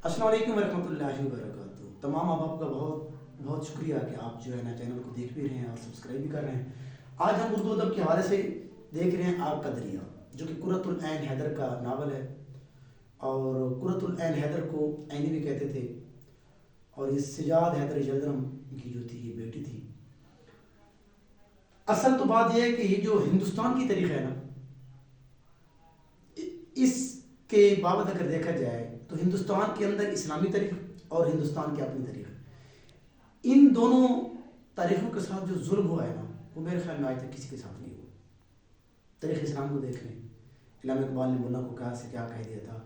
السلام علیکم ورحمۃ اللہ وبرکاتہ۔ تمام احباب کا بہت بہت شکریہ کہ آپ جو ہے نا چینل کو دیکھ بھی رہے ہیں اور سبسکرائب بھی کر رہے ہیں۔ آج ہم اردو ادب کے حوالے سے دیکھ رہے ہیں آگ کا دریا، جو کہ قرۃ العین حیدر کا ناول ہے، اور قرۃ العین حیدر کو عینی بھی کہتے تھے، اور یہ سجاد حیدر جلدرم کی جو تھی یہ بیٹی تھی۔ اصل تو بات یہ ہے کہ یہ جو ہندوستان کی تاریخ ہے نا، اس کے بابت اگر دیکھا جائے تو ہندوستان کے اندر اسلامی تاریخ اور ہندوستان کی اپنی تاریخ، ان دونوں تاریخوں کے ساتھ جو ظلم ہوا ہے نا، وہ میرے خیال میں آج تک کسی کے ساتھ نہیں ہوا۔ تاریخ اسلام کو دیکھ لیں، علامہ اقبال نے ملا کو کہا سے کیا کہہ دیا تھا،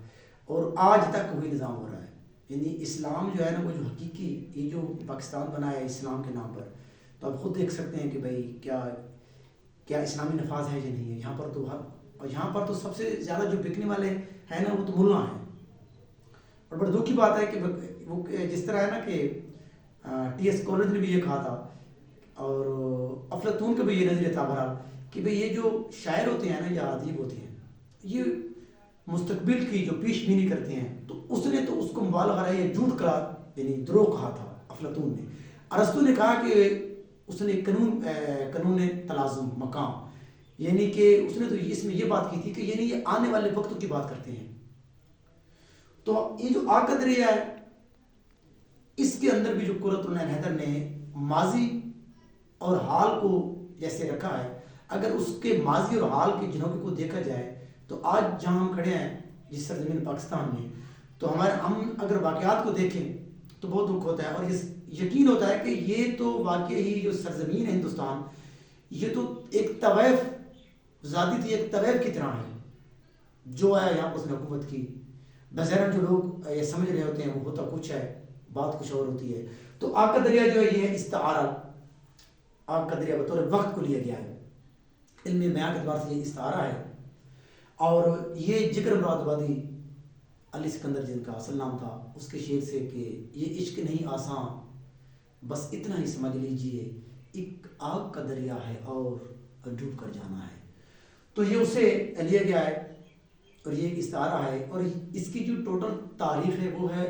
اور آج تک وہی نظام ہو رہا ہے۔ یعنی اسلام جو ہے نا، وہ جو حقیقی یہ جو پاکستان بنایا ہے اسلام کے نام پر، تو آپ خود دیکھ سکتے ہیں کہ بھائی کیا اسلامی نفاذ ہے یا نہیں ہے۔ یہاں پر تو سب سے زیادہ جو بکنے والے ہیں نا، وہ تو ملا ہیں۔ اور بڑے دکھ کی بات ہے کہ وہ جس طرح ہے نا کہ ٹی ایس کالج نے بھی یہ کہا تھا، اور افلاطون کا بھی یہ نظریہ تھا بہرحال، کہ بھئی یہ جو شاعر ہوتے ہیں نا یا ادیب ہوتے ہیں، یہ مستقبل کی جو پیش بینی کرتے ہیں، تو اس نے تو اس کو مبالغہ ہے، جھوٹ کا یعنی دروغ کہا تھا افلاطون نے۔ ارسطو نے کہا کہ اس نے قانون تلازم مقام، یعنی کہ اس نے تو اس میں یہ بات کی تھی کہ یعنی یہ آنے والے وقتوں کی بات کرتے ہیں۔ تو یہ جو آگ کا دریا ہے، اس کے اندر بھی جو قرۃ العین حیدر نے ماضی اور حال کو جیسے رکھا ہے، اگر اس کے ماضی اور حال کے جھنوکے کو دیکھا جائے تو آج جہاں ہم کھڑے ہیں جس سرزمین پاکستان میں، تو ہم اگر واقعات کو دیکھیں تو بہت دکھ ہوتا ہے، اور یقین ہوتا ہے کہ یہ تو واقعی جو سرزمین ہے ہندوستان، یہ تو ایک طویف ذاتی تھی، ایک طویف کی طرح ہے، جو آیا یہاں پر اس نے حکومت کی۔ بظاہر جو لوگ یہ سمجھ رہے ہوتے ہیں وہ ہوتا کچھ ہے، بات کچھ اور ہوتی ہے۔ تو آگ کا دریا جو ہے یہ ہے استعارہ، آگ کا دریا بطور وقت کو لیا گیا ہے، علم بیان کے اعتبار سے یہ استعارہ ہے۔ اور یہ جگر مراد آبادی علی سکندر جن کا اصل نام تھا، اس کے شعر سے کہ یہ عشق نہیں آسان بس اتنا ہی سمجھ لیجئے، ایک آگ کا دریا ہے اور ڈوب کر جانا ہے۔ تو یہ اسے لیا گیا ہے، اور یہ ایک استعارہ ہے، اور اس کی جو ٹوٹل تاریخ ہے وہ ہے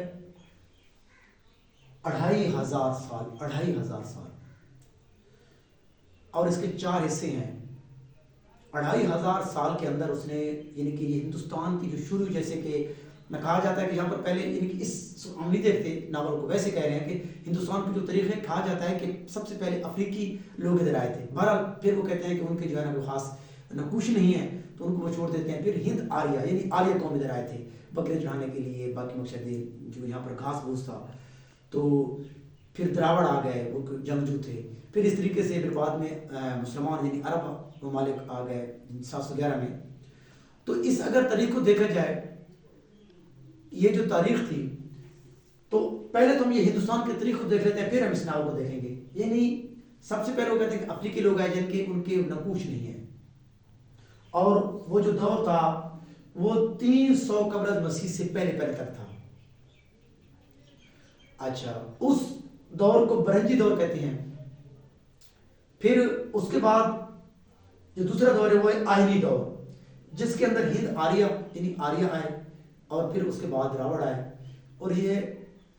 2500 سال، 2500 سال، اور اس کے 4 حصے ہیں۔ 2500 سال کے اندر اس نے یعنی کہ یہ ہندوستان کی جو شروع، جیسے کہ میں کہا جاتا ہے کہ یہاں پر پہلے یعنی کہ ہم نہیں دیکھتے ناول کو، ویسے کہہ رہے ہیں کہ ہندوستان کی جو تاریخ ہے، کہا جاتا ہے کہ سب سے پہلے افریقی لوگ ادھر آئے تھے۔ بہرحال پھر وہ کہتے ہیں کہ ان کے جو ہے نا کوئی خاص نقوش نہیں ہے، تو ان کو وہ چھوڑ دیتے ہیں۔ پھر ہند آریہ یعنی آریہ قوم ادھر آئے تھے بکرے چڑھانے کے لیے، باقی مقصد جو یہاں پر گھاس پھوس تھا۔ تو پھر دراوڑ آ گئے، وہ جنگجو تھے۔ پھر اس طریقے سے پھر بعد میں مسلمان یعنی عرب ممالک آ گئے 711 میں۔ تو اس اگر تاریخ کو دیکھا جائے، یہ جو تاریخ تھی، تو پہلے تو ہم یہ ہندوستان کی تاریخ کو دیکھ لیتے ہیں، پھر ہم اس ناول کو دیکھیں گے۔ یعنی سب سے پہلے وہ کہتے ہیں کہ افریقی لوگ آئے جن کے ان کے نقوش نہیں ہے، اور وہ جو دور تھا وہ 300 قبل از مسیح سے پہلے تک تھا۔ اچھا، اس دور کو برہنجی دور کہتے ہیں۔ پھر اس کے بعد جو دوسرا دور ہے وہ ہے آہنی دور، جس کے اندر ہند آریہ یعنی آریہ آئے، اور پھر اس کے بعد راوڑ آئے، اور یہ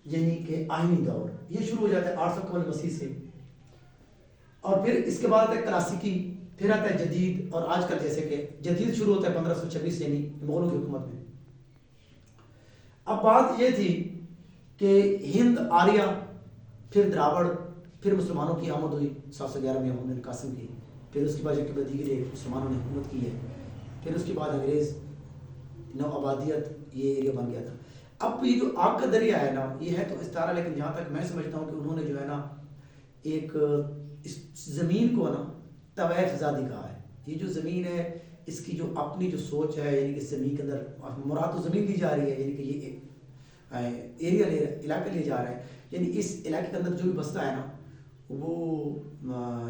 یعنی کہ آہنی دور یہ شروع ہو جاتا ہے 800 قبل مسیح سے۔ اور پھر اس کے بعد آتا ہے کلاسیکی، پھر آتا ہے جدید، اور آج کل جیسے کہ جدید شروع ہوتا ہے 1526 یعنی مغلوں کی حکومت میں۔ اب بات یہ تھی کہ ہند آریہ، پھر دراوڑ، پھر مسلمانوں کی آمد ہوئی 711 میں محمد بن قاسم کی، پھر اس کے بعد جو دیگر مسلمانوں نے حکومت کی ہے، پھر اس کے بعد انگریز نو آبادیت یہ ایریا بن گیا تھا۔ اب یہ جو آگ کا دریا ہے نا، یہ ہے تو استعارہ، لیکن جہاں تک میں سمجھتا ہوں کہ انہوں نے جو ہے نا ایک اس زمین کو نا طویف زادی کہا ہے۔ یہ جو زمین ہے، اس کی جو اپنی جو سوچ ہے، یعنی کہ زمین کے اندر مراد تو زمین دی جا رہی ہے، یعنی کہ یہ ایریا علاقہ لیا جا رہا ہے، یعنی اس علاقے کے اندر جو بھی بستا ہے نا، وہ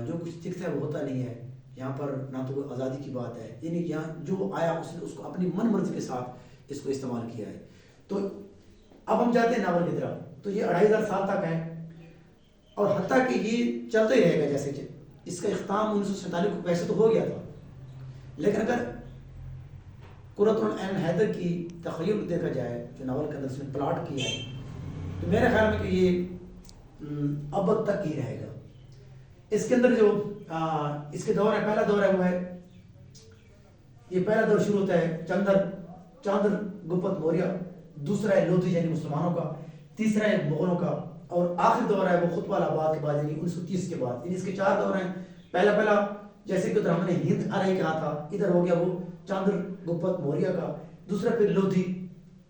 جو کچھ دکھتا ہے وہ ہوتا نہیں ہے یہاں پر، نہ تو کوئی آزادی کی بات ہے، یعنی یہاں جو آیا اس نے اس کو اپنی من مرضی کے ساتھ اس کو استعمال کیا ہے۔ تو اب ہم جاتے ہیں ناول کی طرف، تو یہ 2500 سال تک ہے، اور حتیٰ کہ یہ چلتا ہی رہے گا، جیسے کہ اس کا اختتام 1947 کو ویسے تو ہو گیا تھا، لیکن اگر قرۃ العین حیدر کی تخیل کو دیکھا جائے جو ناول کے اندر اس نے پلاٹ کیا ہے، تو میرے خیال میں کہ یہ اب تک ہی رہے گا۔ اس کے اندر جو اس کے دور ہے، پہلا دور ہے وہ ہے، یہ پہلا دور شروع ہوتا ہے چاندر گپت موریہ، دوسرا ہے لودھی یعنی مسلمانوں کا، تیسرا ہے مغلوں کا، اور آخری دور ہے وہ خطبہ آباد کے بعد یعنی 1930 کے بعد۔ یعنی اس کے 4 دور ہیں۔ پہلا جیسے کہ ادھر ہم نے ہند آرائی کہا تھا، ادھر ہو گیا وہ چاندر گپت موریہ کا، دوسرا پھر لودھی،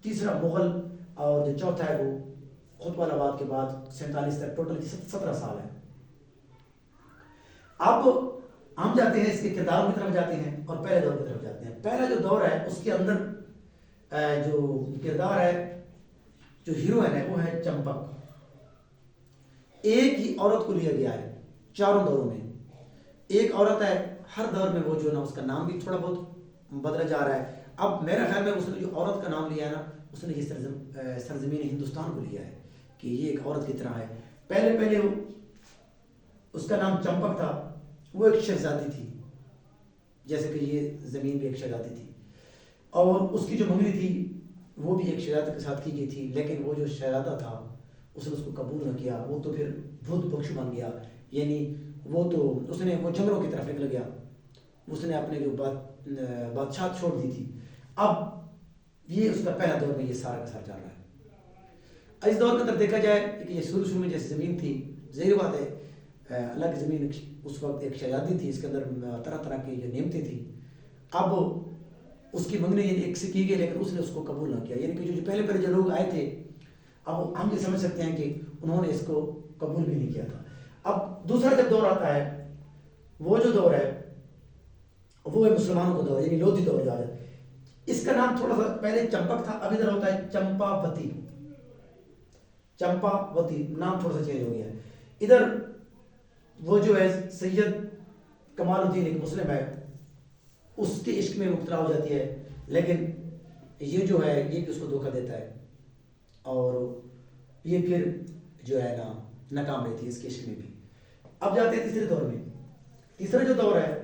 تیسرا مغل، اور جو چوتھا ہے وہ خطبہ آباد کے بعد 47 تک، ٹوٹل 17 سال ہے۔ اب ہم جاتے ہیں اس کے کرداروں کی طرف جاتے ہیں اور پہلے دور کی طرف جاتے ہیں۔ پہلا جو دور ہے اس کے اندر جو کردار ہے، جو ہیروئن ہے وہ ہے چمپک۔ ایک ہی عورت کو لیا گیا ہے چاروں دوروں میں، ایک عورت ہے، ہر دور میں وہ جو نا اس کا نام بھی تھوڑا بہت بدلا جا رہا ہے۔ اب میرے خیال میں اس نے جو عورت کا نام لیا ہے نا، اس نے یہ سرزمین ہندوستان کو لیا ہے کہ یہ ایک عورت کی طرح ہے۔ پہلے اس کا نام چمپک تھا، وہ ایک شہزادی تھی، جیسے کہ یہ زمین بھی ایک شہزادی تھی، اور اس کی جو منگنی تھی وہ بھی ایک شہزادی کے ساتھ کی گئی تھی، لیکن وہ جو شہزادہ تھا اس نے اس کو قبول نہ کیا، وہ تو پھر بت بخش بن گیا، یعنی وہ تو اس نے وہ جنگلوں کی طرف نکل گیا، اس نے اپنے جو بادشاہ چھوڑ دی تھی۔ اب یہ اس کا پہلا دور میں یہ سارا کا سارا چل رہا ہے۔ اس دور کے اندر دیکھا جائے کہ یہ شروع میں جیسے زمین تھی، ظاہر بات ہے اللہ کی زمین اس وقت ایک شہزادی تھی، اس کے اندر طرح طرح کی جو نعمتیں تھیں۔ اب اس کی منگنی یعنی ایک سے کی گئی، لیکن اس نے اس کو قبول نہ کیا، یعنی کہ جو پہلے جو لوگ آئے تھے، اب ہم یہ سمجھ سکتے ہیں کہ انہوں نے اس کو قبول بھی نہیں کیا تھا۔ اب دوسرا جب دور آتا ہے، وہ جو دور ہے وہ ہے مسلمانوں کا دور، یعنی لودھی دور جو آ جاتا ہے۔ اس کا نام تھوڑا سا پہلے چمپک تھا، اب ادھر ہوتا ہے چمپاوتی نام تھوڑا سا چینج ہو گیا ہے۔ ادھر وہ جو ہے سید کمال الدین ایک مسلم ہے، اس کے عشق میں مبتلا ہو جاتی ہے، لیکن یہ جو ہے یہ بھی اس کو دھوکہ دیتا ہے، اور یہ پھر جو ہے نا ناکام رہتی ہے اس کے عشق میں بھی۔ اب جاتے ہیں تیسرے دور میں۔ تیسرا جو دور ہے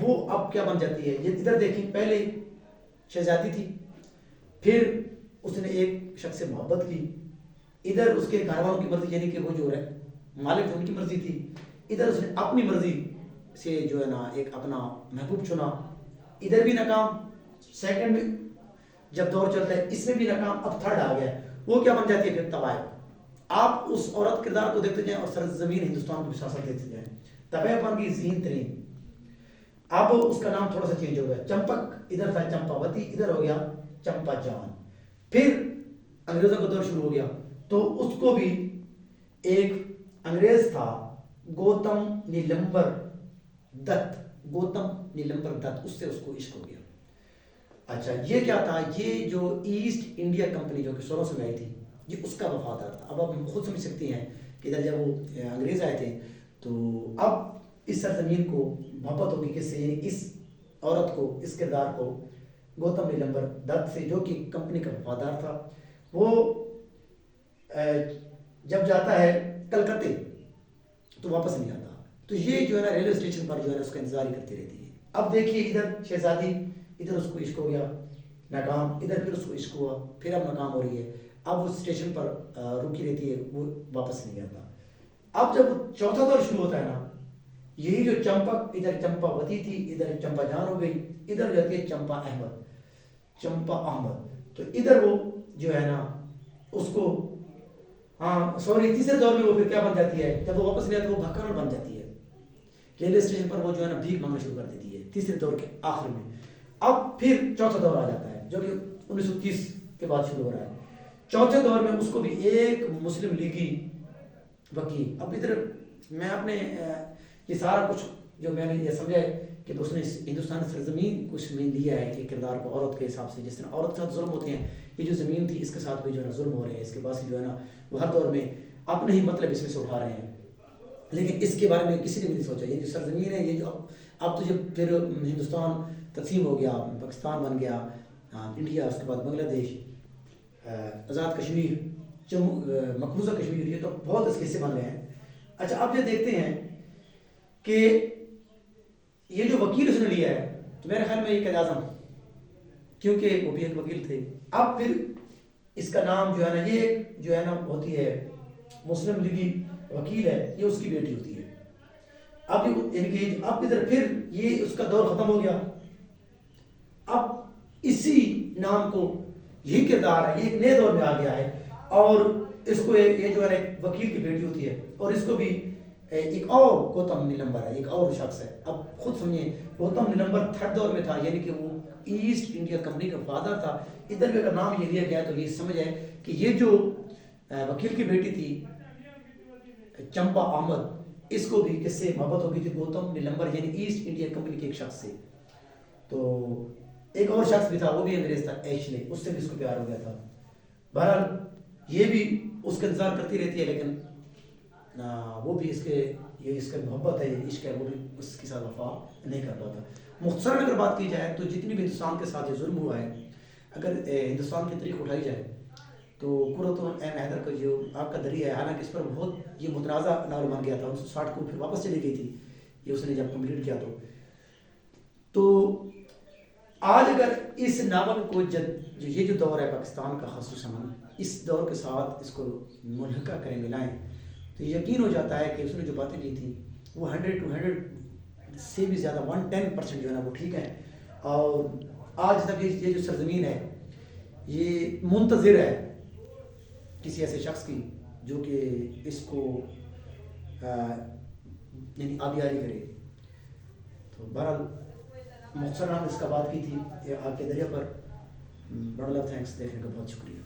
وہ اب کیا بن جاتی ہے، یہ ادھر دیکھیں، پہلے شہزادی تھی، پھر اس نے ایک شخص سے محبت کی، ادھر اس کے گھر والوں کی مرضی یعنی کہ وہ جو ہے مالک تھے ان کی مرضی تھی، ادھر اس نے اپنی مرضی سے جو ہے نا ایک اپنا محبوب چنا، ادھر بھی ناکام۔ سیکنڈ میں جب دور چلتا ہے اس میں بھی ناکام، اب تھرڈ آ گیا ہے، وہ کیا بن جاتی ہے پھر طوائف۔ آپ اس عورت کردار کو دیکھتے جائیں اور سرزمین ہندوستان کو بھی ساتھ دیکھتے جائیں، طوائف بن گئی ذہین ترین۔ اب اس کا نام تھوڑا سا چینج ہو گیا، چمپک ادھر تھا چمپاوتی، ادھر ہو گیا چمپا جان۔ پھر انگریزوں کا دور شروع ہو گیا، تو اس کو بھی ایک انگریز تھا گوتم نیلمبر دت، اس سے اس کو عشق ہو گیا۔ اچھا یہ کیا تھا، یہ جو ایسٹ انڈیا کمپنی جو کہ 1600 میں آئی تھی، یہ اس کا وفادار تھا۔ اب آپ خود سمجھ سکتے ہیں کہ ادھر جب وہ انگریز آئے تھے تو اب اس سرزمین کو محبت ہوگی کس سے، یعنی اس عورت کو، اس کردار کو، گوتم نیلمبر دت سے، جو کہ کمپنی کا وفادار تھا۔ وہ جب جاتا ہے کلکتے تو واپس نہیں آتا، تو یہ جو ہے نا ریلوے اسٹیشن پر جو ہے نا اس کا انتظار ہی کرتی رہتی ہے۔ اب دیکھیے ادھر شہزادی، ادھر اس کو عشق ہو گیا، ناکام، ادھر پھر اس کو عشق ہوا، پھر اب ناکام ہو رہی ہے، اب وہ اسٹیشن پر رکی رہتی ہے، وہ واپس نہیں آتا۔ اب جب چوتھا دور شروع ہوتا ہے نا، یہی جو چمپک، ادھر چمپاوتی تھی، ادھر چمپا جان ہو گئی، ادھر جاتی ہے چمپا احمد، تو ادھر وہ جو ہے نا اس کو تیسرے دور میں وہ پھر کیا بن جاتی ہے، جب وہ واپس نہیں آتی وہ بھکرل بن جاتی ہے، ریلوے اسٹیشن پر وہ جو ہے نا بھیک مانگنا شروع کر دیتی ہے تیسرے دور کے آخر میں۔ اب پھر چوتھا دور آ جاتا ہے جو کہ 1930 کے بعد شروع ہو رہا ہے۔ چوتھے دور میں اس کو بھی ایک مسلم لیگی وکیل، اب ادھر میں اپنے یہ سارا کچھ جو میں نے یہ سمجھا ہے کہ اس نے ہندوستان سرزمین کو اس میں دیا ہے کہ کردار کو عورت کے حساب سے، جس طرح عورت کے ساتھ ظلم ہوتے ہیں، یہ جو زمین تھی اس کے ساتھ بھی جو ہے نا ظلم ہو رہے ہیں، اس کے بعد جو ہے نا وہ ہر دور میں اپنے ہی مطلب اس میں سے اٹھا رہے ہیں، لیکن اس کے بارے میں کسی نے بھی نہیں سوچا۔ یہ جو سرزمین ہے، یہ جو اب تو جب پھر ہندوستان تقسیم ہو گیا، پاکستان بن گیا، انڈیا، اس کے بعد بنگلہ دیش، آزاد کشمیر، مقبوضہ کشمیر، یہ تو بہت اس کے حصے بن گئے ہیں۔ اچھا اب یہ دیکھتے ہیں کہ یہ جو وکیل اس نے لیا ہے، تو میرے خیال میں یہ قائد اعظم کیونکہ وہ بھی ایک وکیل تھے. اب پھر اس کا نام جو ہے نا یہ جو ہے نا ہوتی ہے مسلم لیگی وکیل ہے, یہ اس کی بیٹی ہوتی ہے. اب یعنی کہ اب ادھر پھر یہ اس کا دور ختم ہو گیا. اب اسی نام کو یہی کردار ہے, یہ ایک نئے دور میں آ گیا ہے. اور اس کو یہ جو ہے ایک وکیل کی بیٹی ہوتی ہے, اور اس کو بھی ایک اور گوتم نیلمبر ہے, ایک اور شخص ہے. اب خود سمجھیں گوتم نیلمبر تھرڈ دور میں تھا, یعنی کہ وہ ایسٹ انڈیا کمپنی کا فادر تھا. ادھر بھی اگر نام یہ لیا گیا تو یہ سمجھ ہے کہ یہ جو وکیل کی بیٹی تھی چمپا احمد, اس کو بھی کس سے محبت ہو گئی تھی, گوتم نیلمبر یعنی ایسٹ انڈیا کمپنی کے ایک شخص سے. تو ایک اور شخص بھی تھا, وہ بھی انگریز تھا, ایشلے, اس سے بھی اس کو پیار ہو گیا تھا. بہرحال یہ بھی اس کا انتظار کرتی رہتی ہے, لیکن وہ بھی اس کے یہ اس کا محبت ہے, یہ عشق ہے, وہ بھی اس کے ساتھ وفا نہیں کر پاتا. مختصراً اگر بات کی جائے تو جتنی بھی ہندوستان کے ساتھ یہ ظلم ہوا ہے, اگر ہندوستان کی تاریخ اٹھائی جائے تو قرۃ العین حیدر کا جو آگ کا دریا ہے, حالانکہ اس پر بہت یہ متنازع ناول بن گیا تھا, 1960 کو پھر واپس چلی گئی تھی یہ اس نے جب کمپلیٹ کیا. تو آج اگر اس ناول کو یہ جو دور ہے پاکستان کا خصوصاً, اس دور کے ساتھ اس کو ملحقہ کریں, ملائیں, تو یقین ہو جاتا ہے کہ اس نے جو باتیں کی تھیں وہ 100 سے بھی زیادہ 110% جو ہے نا وہ ٹھیک ہے. اور آج تک یہ جو سرزمین ہے یہ منتظر ہے کسی ایسے شخص کی جو کہ اس کو یعنی آبیاری کرے. تو بہرحال مختصراً اس کا بات کی تھی آپ کے دریا پر. بڑا تھینکس, دیکھنے کا بہت شکریہ.